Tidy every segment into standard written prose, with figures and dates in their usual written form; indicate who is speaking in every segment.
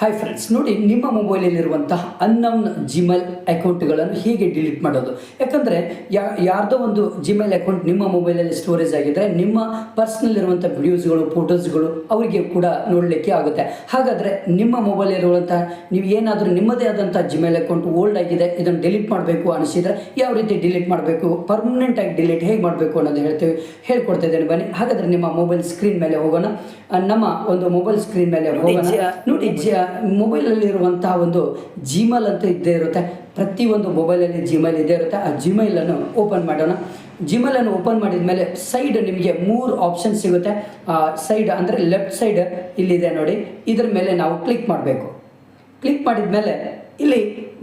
Speaker 1: Hi friends, ನೋಡಿ ನಿಮ್ಮ ಮೊಬೈಲಲ್ಲಿರುವಂತಹ unknown Gmail ಅಕೌಂಟ್ಗಳನ್ನು ಹೇಗೆ ಡಿಲೀಟ್ ಮಾಡೋದು. ಯಾಕಂದರೆ ಯಾರ್ದೋ ಒಂದು ಜಿಮೇಲ್ ಅಕೌಂಟ್ ನಿಮ್ಮ ಮೊಬೈಲಲ್ಲಿ ಸ್ಟೋರೇಜ್ ಆಗಿದ್ದರೆ ನಿಮ್ಮ ಪರ್ಸ್ನಲ್ ಇರುವಂಥ ವಿಡಿಯೋಸ್ಗಳು, ಫೋಟೋಸ್ಗಳು ಅವರಿಗೆ ಕೂಡ ನೋಡಲಿಕ್ಕೆ ಆಗುತ್ತೆ. ಹಾಗಾದರೆ ನಿಮ್ಮ ಮೊಬೈಲಲ್ಲಿರುವಂಥ ನೀವು ಏನಾದರೂ ನಿಮ್ಮದೇ ಆದಂಥ ಜಿಮೇಲ್ ಅಕೌಂಟ್ ಓಲ್ಡ್ ಆಗಿದೆ, ಇದನ್ನು ಡಿಲೀಟ್ ಮಾಡಬೇಕು ಅನಿಸಿದರೆ ಯಾವ ರೀತಿ ಡಿಲೀಟ್ ಮಾಡಬೇಕು, ಪರ್ಮನೆಂಟಾಗಿ ಡಿಲೀಟ್ ಹೇಗೆ ಮಾಡಬೇಕು ಅನ್ನೋದು ಹೇಳ್ಕೊಡ್ತಾ ಇದ್ದೇನೆ. ಬನ್ನಿ, ಹಾಗಾದರೆ ನಿಮ್ಮ ಮೊಬೈಲ್ ಸ್ಕ್ರೀನ್ ಮೇಲೆ ಹೋಗೋಣ. ನಮ್ಮ ಒಂದು ಮೊಬೈಲ್ ಸ್ಕ್ರೀನ್ ಮೇಲೆ ಹೋಗೋಣ. ನೋಡಿ, ಮೊಬೈಲಲ್ಲಿರುವಂತಹ ಒಂದು ಜಿಮೇಲ್ ಅಂತ ಇದ್ದೇ ಇರುತ್ತೆ. ಪ್ರತಿಯೊಂದು ಮೊಬೈಲಲ್ಲಿ ಜಿಮೇಲ್ ಇದ್ದೇ ಇರುತ್ತೆ. ಆ ಜಿಮೇಲನ್ನು ಓಪನ್ ಮಾಡೋಣ. ಜಿಮೇಲನ್ನು ಓಪನ್ ಮಾಡಿದ ಮೇಲೆ ಸೈಡ್ ನಿಮಗೆ 3 ಆಪ್ಷನ್ ಸಿಗುತ್ತೆ. ಸೈಡ್ ಅಂದರೆ ಲೆಫ್ಟ್ ಸೈಡ್ ಇಲ್ಲಿದೆ ನೋಡಿ, ಇದರ ಮೇಲೆ ನಾವು ಕ್ಲಿಕ್ ಮಾಡಬೇಕು. ಕ್ಲಿಕ್ ಮಾಡಿದ ಮೇಲೆ ಇಲ್ಲಿ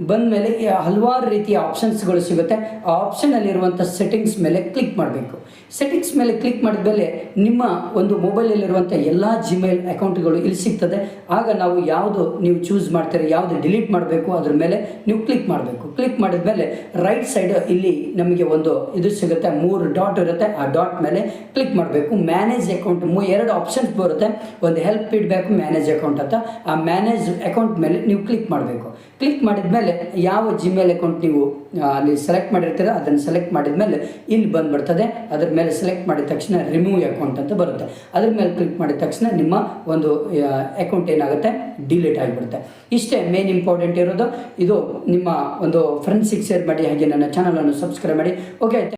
Speaker 1: ಬಂದ ಮೇಲೆ ಹಲವಾರು ರೀತಿಯ ಆಪ್ಷನ್ಸ್ಗಳು ಸಿಗುತ್ತೆ. ಆ ಆಪ್ಷನಲ್ಲಿರುವಂಥ ಸೆಟ್ಟಿಂಗ್ಸ್ ಮೇಲೆ ಕ್ಲಿಕ್ ಮಾಡಬೇಕು. ಸೆಟ್ಟಿಂಗ್ಸ್ ಮೇಲೆ ಕ್ಲಿಕ್ ಮಾಡಿದ ಮೇಲೆ ನಿಮ್ಮ ಒಂದು ಮೊಬೈಲಲ್ಲಿರುವಂಥ ಎಲ್ಲ ಜಿಮೇಲ್ ಅಕೌಂಟ್ಗಳು ಇಲ್ಲಿ ಸಿಗ್ತದೆ. ಆಗ ನಾವು ಯಾವುದು ನೀವು ಚೂಸ್ ಮಾಡ್ತೀರಿ, ಯಾವುದು ಡಿಲೀಟ್ ಮಾಡಬೇಕು ಅದ್ರ ಮೇಲೆ ನೀವು ಕ್ಲಿಕ್ ಮಾಡಬೇಕು. ಕ್ಲಿಕ್ ಮಾಡಿದ ಮೇಲೆ ರೈಟ್ ಸೈಡ್ ಇಲ್ಲಿ ನಮಗೆ ಒಂದು ಇದು ಸಿಗುತ್ತೆ, 3 ಡಾಟ್ ಇರುತ್ತೆ. ಆ ಡಾಟ್ ಮೇಲೆ ಕ್ಲಿಕ್ ಮಾಡಬೇಕು. ಮ್ಯಾನೇಜ್ ಅಕೌಂಟ್ 2 ಆಪ್ಷನ್ಸ್ ಬರುತ್ತೆ, ಒಂದು ಹೆಲ್ಪ್ ಫೀಡ್ಬ್ಯಾಕ್, ಮ್ಯಾನೇಜ್ ಅಕೌಂಟ್ ಅಂತ. ಆ ಮ್ಯಾನೇಜ್ ಅಕೌಂಟ್ ಮೇಲೆ ನೀವು ಕ್ಲಿಕ್ ಮಾಡಬೇಕು. ಕ್ಲಿಕ್ ಮಾಡಿದ ಮೇಲೆ ಯಾವ ಜಿಮೇಲ್ ಅಕೌಂಟ್ ನೀವು ಅಲ್ಲಿ ಸೆಲೆಕ್ಟ್ ಮಾಡಿರ್ತೀರ ಅದನ್ನು ಸೆಲೆಕ್ಟ್ ಮಾಡಿದ ಮೇಲೆ ಇಲ್ಲಿ ಬಂದುಬಿಡ್ತದೆ. ಅದ್ರ ಮೇಲೆ ಸೆಲೆಕ್ಟ್ ಮಾಡಿದ ತಕ್ಷಣ ರಿಮೂವ್ ಅಕೌಂಟ್ ಅಂತ ಬರುತ್ತೆ. ಅದ್ರ ಮೇಲೆ ಕ್ಲಿಕ್ ಮಾಡಿದ ತಕ್ಷಣ ನಿಮ್ಮ ಒಂದು ಅಕೌಂಟ್ ಏನಾಗುತ್ತೆ, ಡಿಲೀಟ್ ಆಗಿಬಿಡುತ್ತೆ. ಇಷ್ಟೇ ಮೇನ್ ಇಂಪಾರ್ಟೆಂಟ್ ಇರೋದು. ಇದು ನಿಮ್ಮ ಒಂದು ಫ್ರೆಂಡ್ಸಿಗೆ ಶೇರ್ ಮಾಡಿ, ಹಾಗೆ ನನ್ನ ಚಾನಲನ್ನು ಸಬ್ಸ್ಕ್ರೈಬ್ ಮಾಡಿ. ಓಕೆ.